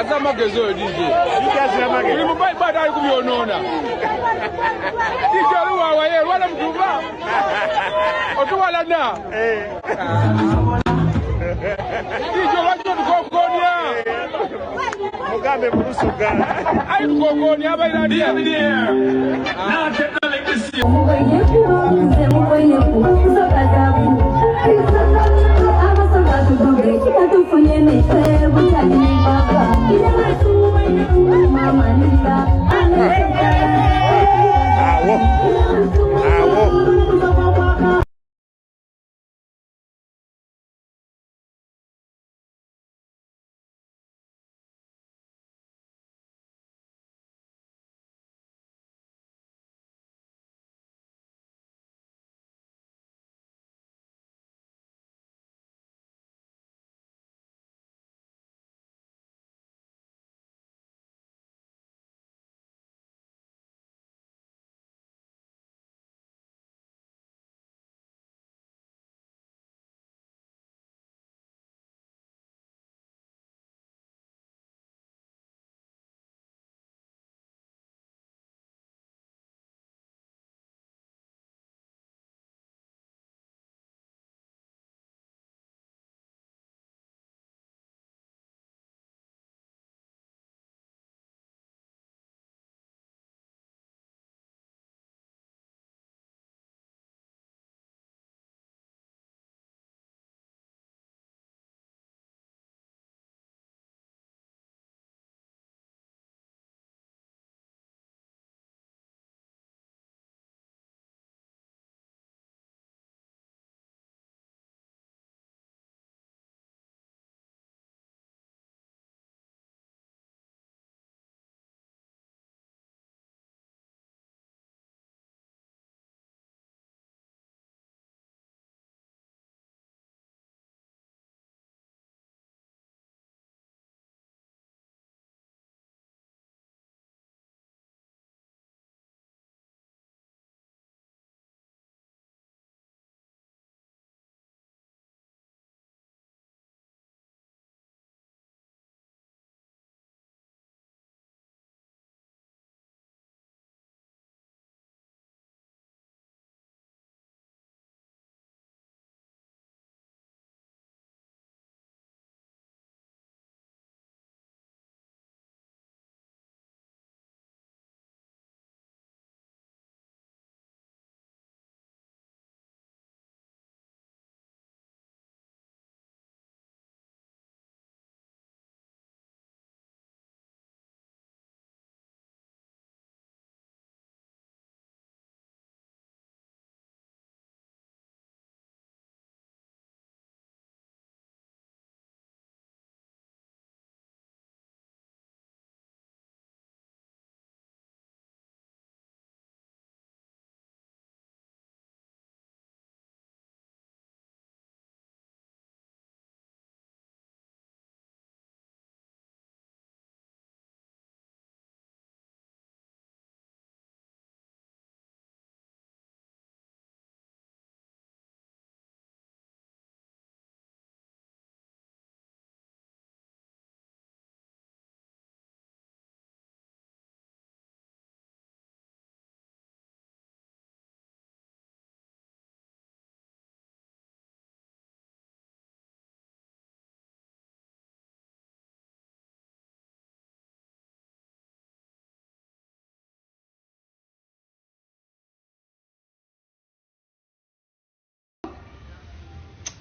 za magezi oyo DJ. Uli mubaiba atali kubyonona. DJ oluwawa ye lwala mutuba. Otuwala na. DJ wajjo tukokonya. Mugambe murusuga. Ayi tukokonya abaira dia. Now technology this year.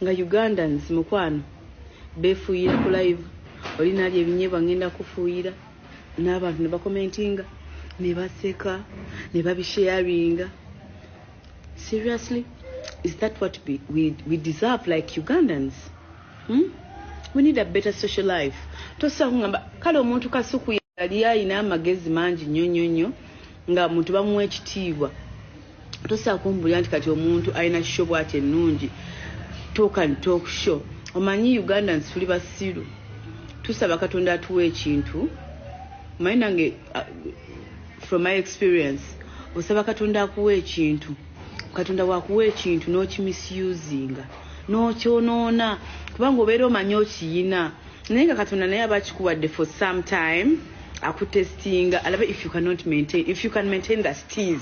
nga Ugandans mukwano befuuyira ku live olina ali ebinyebwa ngenda kufuuyira n'abantu ne bakomentinga ne baseka ne babisharinga. Seriously, is that what we deserve like Ugandans? We need a better social life. Tosa ngamba kale omuntu kasuku yali ayina amagezi mangi nnyo nga muntu bamuwa ekitiibwa. Tosa kumbulya nti kati omuntu ayina show bwate ennungi. Talk and talk show. Omanyi Ugandans tuli basiru. Tusaba Katonda atuwe ekintu. Omanyi nange from my experience osaba Katonda akuwe ekintu. Katonda wakuwe ekintu n'okimisusinga. N'okyonoona kubanga obeera omanyi okiyina naye nga Katonda naye aba akikuwadde for some time akutestinga alabe if you can maintain the steez,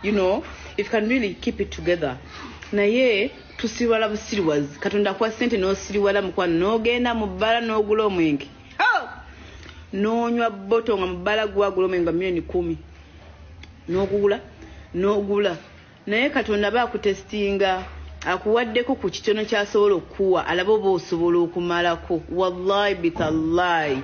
you know, if you can really keep it together. Naye tusiriwala busiriwazi. Katonda akuwa ssente n'osiriwala mukwano n'ogenda mu bbala n'ogula omwenge. N'onywa bboto nga mu bbala gwagula omwenge $10,000 n'ogula. Naye Katonda aba akutestinga akuwaddeko ku kitono ky'asobola okukuwa alabe oba osobola okumalako. Wallahi bitallahi